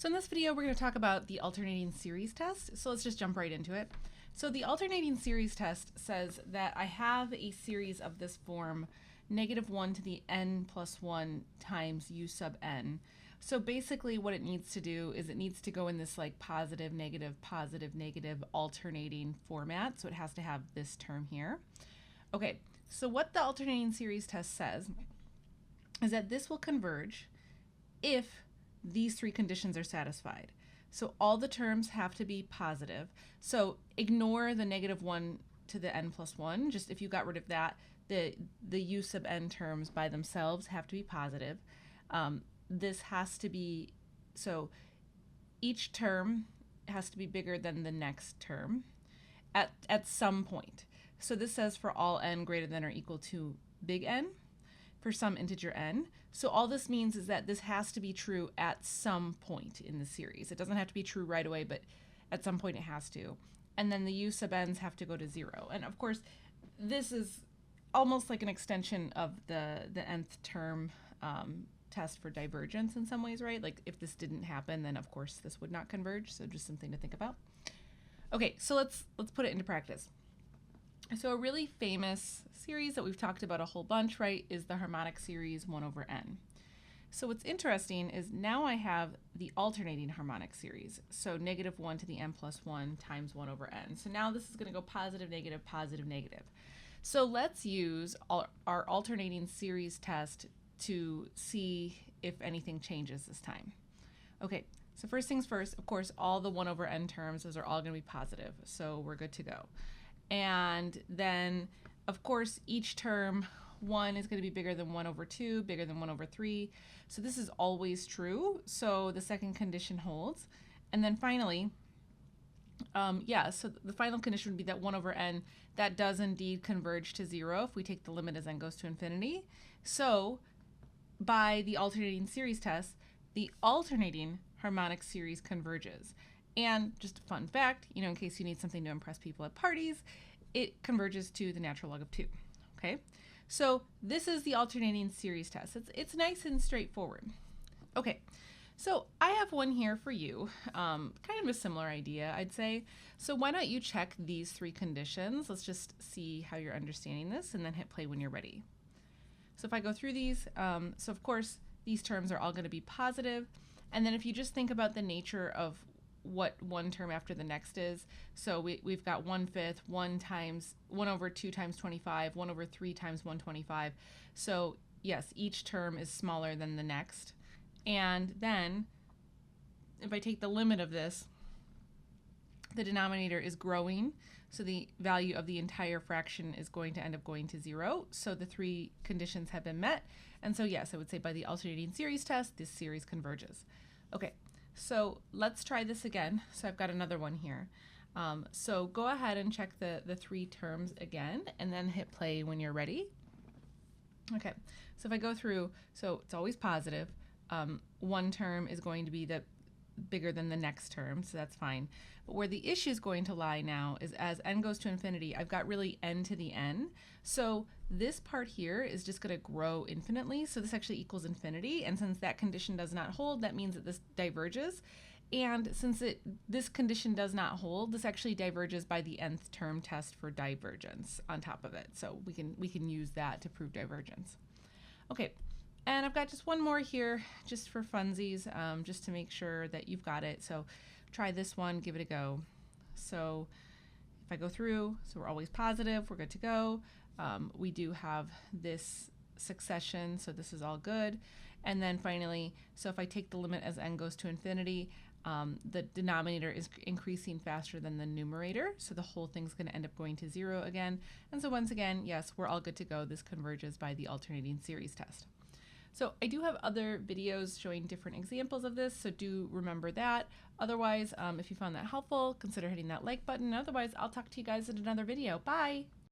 So in this video, we're going to talk about the alternating series test. So let's just jump right into it. So the alternating series test says that I have a series of this form, -1 to the n plus 1 times u sub n. So basically what it needs to do is it needs to go in this like positive, negative alternating format. So it has to have this term here. Okay, so what the alternating series test says is that this will converge if these three conditions are satisfied. So all the terms have to be positive. So ignore the -1 to the n plus 1. Just if you got rid of that, the u sub n terms by themselves have to be positive. This has to be, so each term has to be bigger than the next term at some point. So this says for all n greater than or equal to big N for some integer n. So all this means is that this has to be true at some point in the series. It doesn't have to be true right away, but at some point it has to. And then the u sub n's have to go to 0. And of course, this is almost like an extension of the nth term test for divergence in some ways, right? Like if this didn't happen, then of course this would not converge. So just something to think about. Okay, so let's put it into practice. So a really famous series that we've talked about a whole bunch, right, is the harmonic series 1 over n. So what's interesting is now I have the alternating harmonic series. So -1 to the n plus 1 times 1 over n. So now this is going to go positive, negative. So let's use our alternating series test to see if anything changes this time. Okay, so first things first, of course, all the 1 over n terms, those are all going to be positive. So we're good to go. And then, of course, each term, 1 is going to be bigger than 1 over 2, bigger than 1 over 3. So this is always true. So the second condition holds. And then finally, so the final condition would be that 1 over n, that does indeed converge to 0 if we take the limit as n goes to infinity. So by the alternating series test, the alternating harmonic series converges. And just a fun fact, in case you need something to impress people at parties, it converges to the natural log of 2. Okay, so this is the alternating series test. It's nice and straightforward. Okay, so I have one here for you, kind of a similar idea, I'd say. So why don't you check these three conditions? Let's just see how you're understanding this and then hit play when you're ready. So if I go through these, so of course, these terms are all going to be positive. And then if you just think about the nature of what one term after the next is. So we've got 1/5, 1 over 2 times 25, 1 over 3 times 125. So yes, each term is smaller than the next. And then if I take the limit of this, the denominator is growing. So the value of the entire fraction is going to end up going to 0. So the three conditions have been met. And so yes, I would say by the alternating series test, this series converges. Okay. So let's try this again. So I've got another one here. So go ahead and check the three terms again and then hit play when you're ready. Okay, so if I go through, so it's always positive. One term is going to be bigger than the next term, so that's fine. But where the issue is going to lie now is as n goes to infinity, I've got really n to the n. So this part here is just going to grow infinitely. So this actually equals infinity. And since that condition does not hold, that means that this diverges. And since this condition does not hold, this actually diverges by the nth term test for divergence on top of it. So we can use that to prove divergence. Okay. And I've got just one more here just for funsies, just to make sure that you've got it. So try this one, give it a go. So if I go through, so we're always positive, we're good to go. We do have this succession, so this is all good. And then finally, so if I take the limit as n goes to infinity, the denominator is increasing faster than the numerator, so the whole thing's going to end up going to 0 again. And so once again, yes, we're all good to go. This converges by the alternating series test. So I do have other videos showing different examples of this, so do remember that. Otherwise, if you found that helpful, consider hitting that like button. Otherwise, I'll talk to you guys in another video. Bye!